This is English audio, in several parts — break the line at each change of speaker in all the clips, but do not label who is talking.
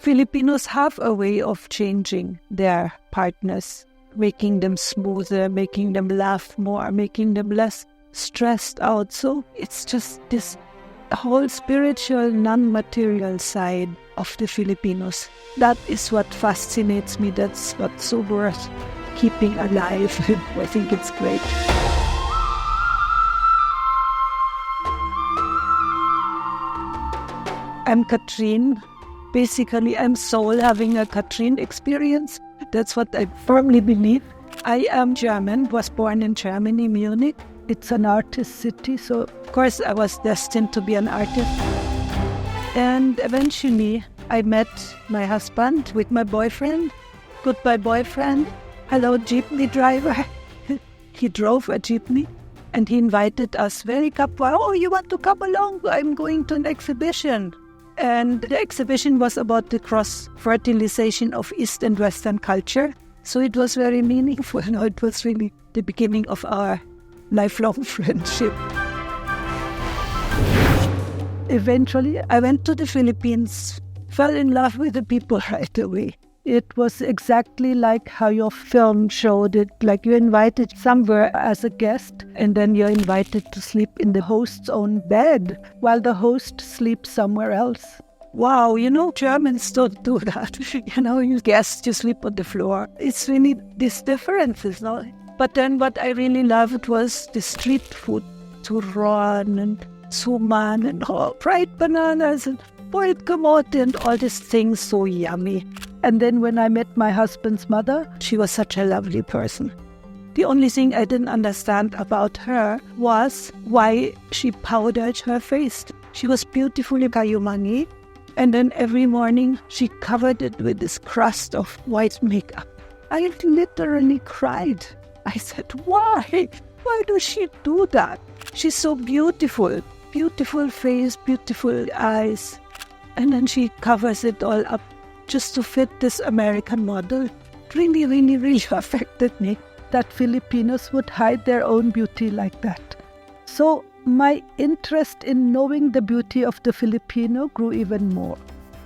Filipinos have a way of changing their partners, making them smoother, making them laugh more, making them less stressed out. So it's just this whole spiritual, non-material side of the Filipinos. That is what fascinates me. That's what's so worth keeping alive. I think it's great. I'm Katrine. Basically, I'm soul having a Katrine experience. That's what I firmly believe. I am German, was born in Germany, Munich. It's an artist city, so of course I was destined to be an artist. And eventually I met my husband with my boyfriend. Goodbye, boyfriend. Hello, Jeepney driver. He drove a Jeepney and he invited us very Kapwa. Oh, you want to come along? I'm going to an exhibition. And the exhibition was about the cross-fertilization of East and Western culture. So it was very meaningful. It was really the beginning of our lifelong friendship. Eventually, I went to the Philippines, fell in love with the people right away. It was exactly like how your film showed it, like you're invited somewhere as a guest and then you're invited to sleep in the host's own bed while the host sleeps somewhere else. Wow, Germans don't do that. You guests, you sleep on the floor. It's really these differences, no? But then what I really loved was the street food, turon and suman and fried bananas and boiled kamote and all these things, so yummy. And then when I met my husband's mother, she was such a lovely person. The only thing I didn't understand about her was why she powdered her face. She was beautifully kayumangi, and then every morning she covered it with this crust of white makeup. I literally cried. I said, why? Why does she do that? She's so beautiful. Beautiful face, beautiful eyes. And then she covers it all up just to fit this American model. It really, really, really affected me that Filipinos would hide their own beauty like that. So my interest in knowing the beauty of the Filipino grew even more.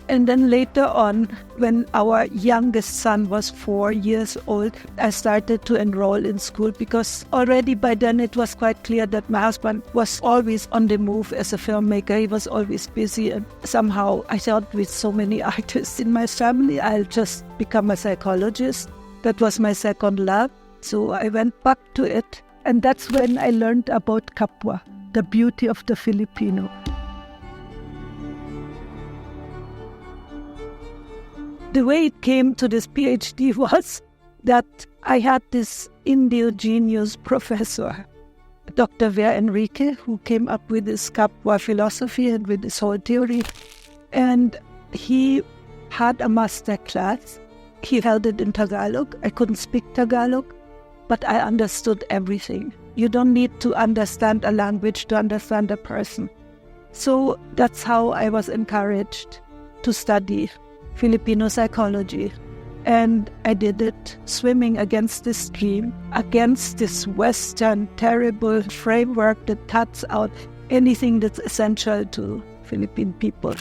And then later on, when our youngest son was 4 years old, I started to enroll in school because already by then it was quite clear that my husband was always on the move as a filmmaker. He was always busy, and somehow I thought with so many artists in my family, I'll just become a psychologist. That was my second love. So I went back to it. And that's when I learned about Kapwa, the beauty of the Filipino. The way it came to this PhD was that I had this indigenous professor, Dr. Ver Enrique, who came up with this Kapwa philosophy and with this whole theory. And he had a master class. He held it in Tagalog. I couldn't speak Tagalog, but I understood everything. You don't need to understand a language to understand a person. So that's how I was encouraged to study Filipino psychology. And I did it swimming against this stream, against this Western terrible framework that cuts out anything that's essential to Philippine people.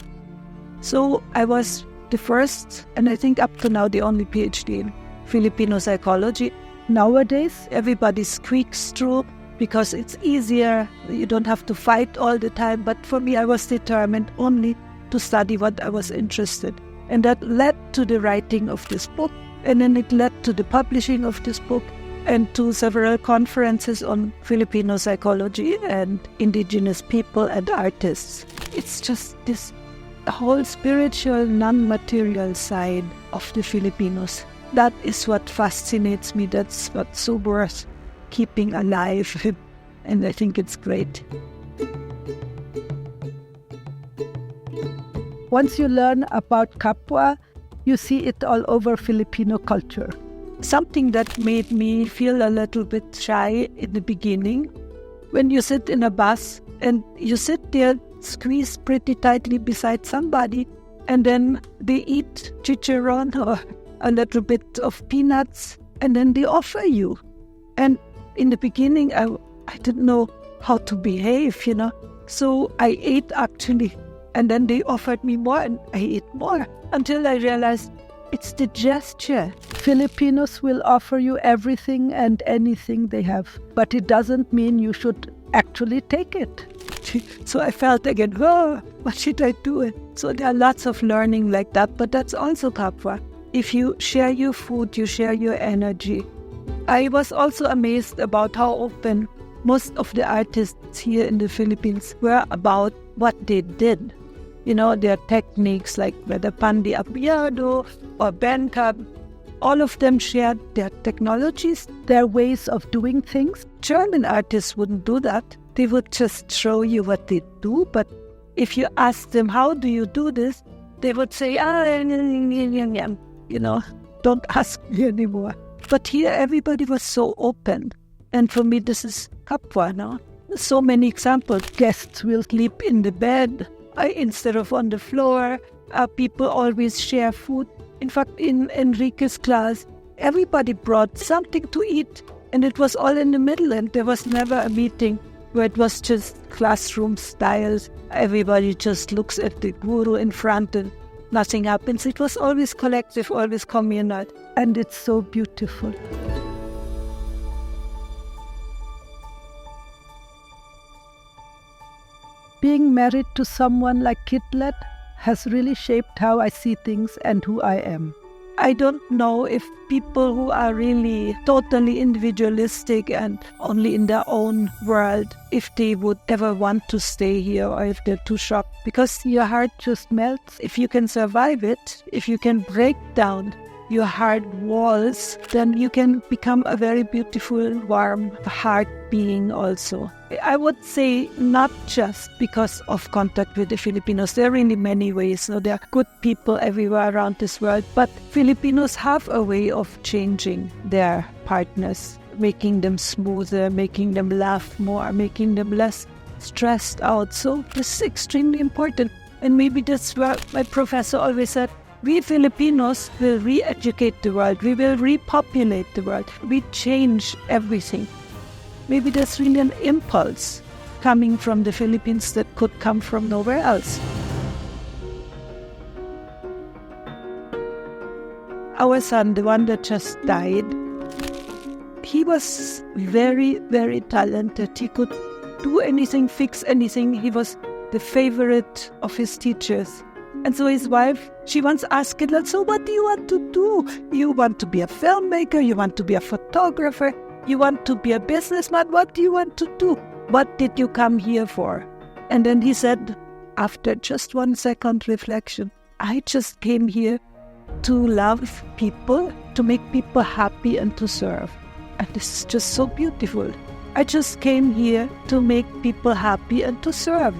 So I was the first, and I think up to now the only PhD in Filipino psychology. Nowadays, everybody squeaks through because it's easier. You don't have to fight all the time. But for me, I was determined only to study what I was interested in. And that led to the writing of this book. And then it led to the publishing of this book and to several conferences on Filipino psychology and indigenous people and artists. It's just this whole spiritual, non-material side of the Filipinos. That is what fascinates me. That's what's so worth keeping alive. And I think it's great. Once you learn about Kapwa, you see it all over Filipino culture. Something that made me feel a little bit shy in the beginning, when you sit in a bus and you sit there squeezed pretty tightly beside somebody, and then they eat chicharron or a little bit of peanuts, and then they offer you. And in the beginning, I didn't know how to behave, So I ate actually And then they offered me more and I ate more until I realized it's the gesture. Filipinos will offer you everything and anything they have, but it doesn't mean you should actually take it. So I felt again, oh, what should I do? So there are lots of learning like that, but that's also Kapwa. If you share your food, you share your energy. I was also amazed about how open most of the artists here in the Philippines were about what they did. You know, their techniques like whether Pandi Apiado or Bandcamp, all of them shared their technologies, their ways of doing things. German artists wouldn't do that. They would just show you what they do, but if you ask them, how do you do this? They would say, you know, don't ask me anymore. But here everybody was so open. And for me, this is Kapwa now. So many examples. Guests will sleep in the bed instead of on the floor. People always share food. In fact, in Enrique's class, everybody brought something to eat. And it was all in the middle. And there was never a meeting where it was just classroom styles. Everybody just looks at the guru in front and nothing happens. It was always collective, always communal. And it's so beautiful. Being married to someone like Kidlat has really shaped how I see things and who I am. I don't know if people who are really totally individualistic and only in their own world, if they would ever want to stay here or if they're too shocked, because your heart just melts. If you can survive it, if you can break down your hard walls, then you can become a very beautiful, warm heart being also. I would say not just because of contact with the Filipinos. There are really many ways. So there are good people everywhere around this world, but Filipinos have a way of changing their partners, making them smoother, making them laugh more, making them less stressed out. So this is extremely important. And maybe that's what my professor always said. We Filipinos will re-educate the world. We will repopulate the world. We change everything. Maybe there's really an impulse coming from the Philippines that could come from nowhere else. Our son, the one that just died, he was very, very talented. He could do anything, fix anything. He was the favorite of his teachers. And so his wife, she once asked Kidlat, so what do you want to do? You want to be a filmmaker? You want to be a photographer? You want to be a businessman? What do you want to do? What did you come here for? And then he said, after just 1 second reflection, I just came here to love people, to make people happy and to serve. And this is just so beautiful. I just came here to make people happy and to serve.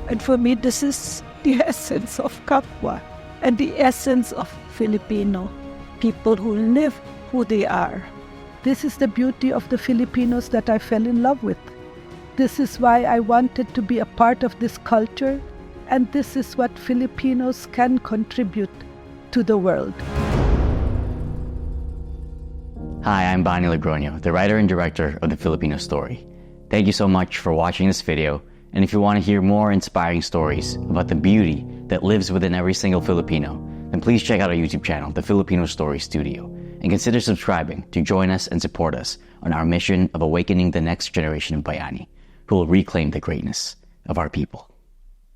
And for me, this is the essence of Kapwa and the essence of Filipino, people who live who they are. This is the beauty of the Filipinos that I fell in love with. This is why I wanted to be a part of this culture, and this is what Filipinos can contribute to the world.
Hi, I'm Bonnie Logroño, the writer and director of The Filipino Story. Thank you so much for watching this video, and if you want to hear more inspiring stories about the beauty that lives within every single Filipino, then please check out our YouTube channel, The Filipino Story Studio, and consider subscribing to join us and support us on our mission of awakening the next generation of Bayani, who will reclaim the greatness of our people.